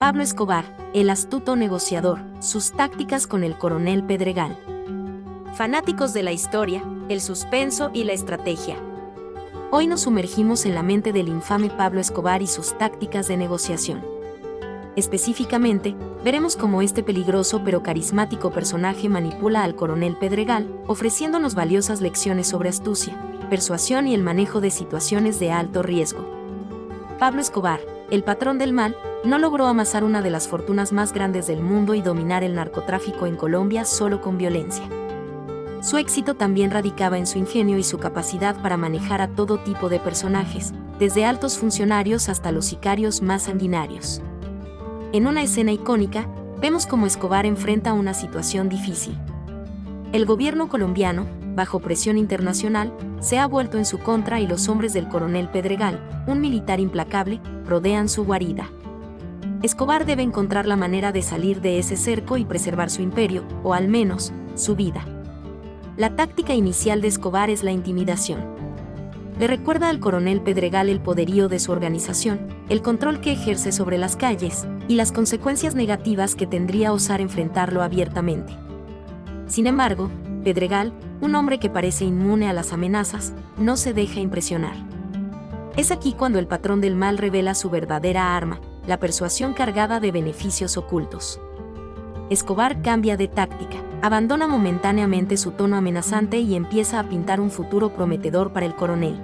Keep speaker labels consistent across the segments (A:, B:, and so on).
A: Pablo Escobar, el astuto negociador, sus tácticas con el coronel Pedregal. Fanáticos de la historia, el suspenso y la estrategia. Hoy nos sumergimos en la mente del infame Pablo Escobar y sus tácticas de negociación. Específicamente, veremos cómo este peligroso pero carismático personaje manipula al coronel Pedregal, ofreciéndonos valiosas lecciones sobre astucia, persuasión y el manejo de situaciones de alto riesgo. Pablo Escobar, el patrón del mal, no logró amasar una de las fortunas más grandes del mundo y dominar el narcotráfico en Colombia solo con violencia. Su éxito también radicaba en su ingenio y su capacidad para manejar a todo tipo de personajes, desde altos funcionarios hasta los sicarios más sanguinarios. En una escena icónica, vemos cómo Escobar enfrenta una situación difícil. El gobierno colombiano, bajo presión internacional, se ha vuelto en su contra y los hombres del coronel Pedregal, un militar implacable, rodean su guarida. Escobar debe encontrar la manera de salir de ese cerco y preservar su imperio, o al menos, su vida. La táctica inicial de Escobar es la intimidación. Le recuerda al coronel Pedregal el poderío de su organización, el control que ejerce sobre las calles, y las consecuencias negativas que tendría osar enfrentarlo abiertamente. Sin embargo, Pedregal, un hombre que parece inmune a las amenazas, no se deja impresionar. Es aquí cuando el patrón del mal revela su verdadera arma, la persuasión cargada de beneficios ocultos. Escobar cambia de táctica, abandona momentáneamente su tono amenazante y empieza a pintar un futuro prometedor para el coronel.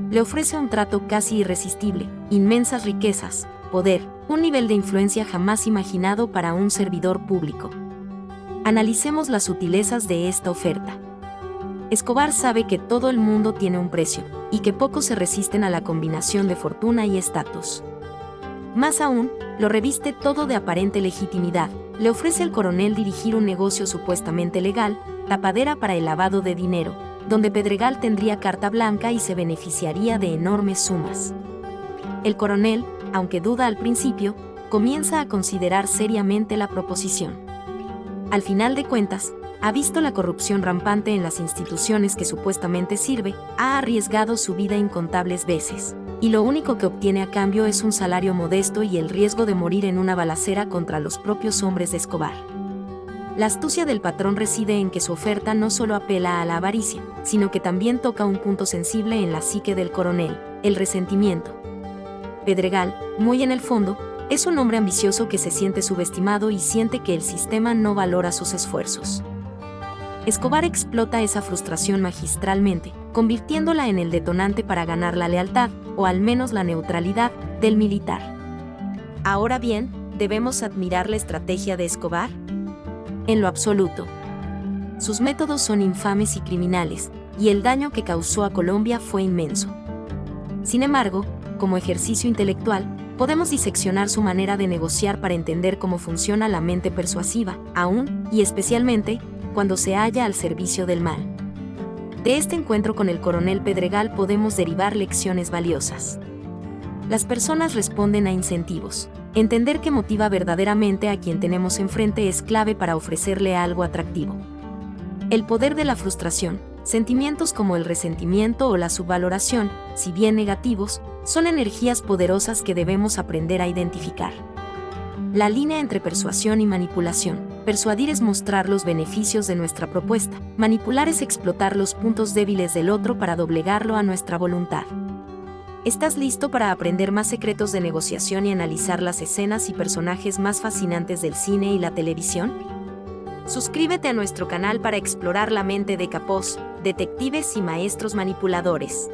A: Le ofrece un trato casi irresistible, inmensas riquezas, poder, un nivel de influencia jamás imaginado para un servidor público. Analicemos las sutilezas de esta oferta. Escobar sabe que todo el mundo tiene un precio, y que pocos se resisten a la combinación de fortuna y estatus. Más aún, lo reviste todo de aparente legitimidad, le ofrece al coronel dirigir un negocio supuestamente legal, tapadera para el lavado de dinero, donde Pedregal tendría carta blanca y se beneficiaría de enormes sumas. El coronel, aunque duda al principio, comienza a considerar seriamente la proposición. Al final de cuentas, ha visto la corrupción rampante en las instituciones que supuestamente sirve, ha arriesgado su vida incontables veces, y lo único que obtiene a cambio es un salario modesto y el riesgo de morir en una balacera contra los propios hombres de Escobar. La astucia del patrón reside en que su oferta no solo apela a la avaricia, sino que también toca un punto sensible en la psique del coronel, el resentimiento. Pedregal, muy en el fondo, es un hombre ambicioso que se siente subestimado y siente que el sistema no valora sus esfuerzos. Escobar explota esa frustración magistralmente, convirtiéndola en el detonante para ganar la lealtad, o al menos la neutralidad, del militar. Ahora bien, ¿debemos admirar la estrategia de Escobar? En lo absoluto. Sus métodos son infames y criminales, y el daño que causó a Colombia fue inmenso. Sin embargo, como ejercicio intelectual, podemos diseccionar su manera de negociar para entender cómo funciona la mente persuasiva, aún, y especialmente, cuando se halla al servicio del mal. De este encuentro con el coronel Pedregal podemos derivar lecciones valiosas. Las personas responden a incentivos. Entender qué motiva verdaderamente a quien tenemos enfrente es clave para ofrecerle algo atractivo. El poder de la frustración, sentimientos como el resentimiento o la subvaloración, si bien negativos, son energías poderosas que debemos aprender a identificar. La línea entre persuasión y manipulación. Persuadir es mostrar los beneficios de nuestra propuesta. Manipular es explotar los puntos débiles del otro para doblegarlo a nuestra voluntad. ¿Estás listo para aprender más secretos de negociación y analizar las escenas y personajes más fascinantes del cine y la televisión? Suscríbete a nuestro canal para explorar la mente de capos, detectives y maestros manipuladores.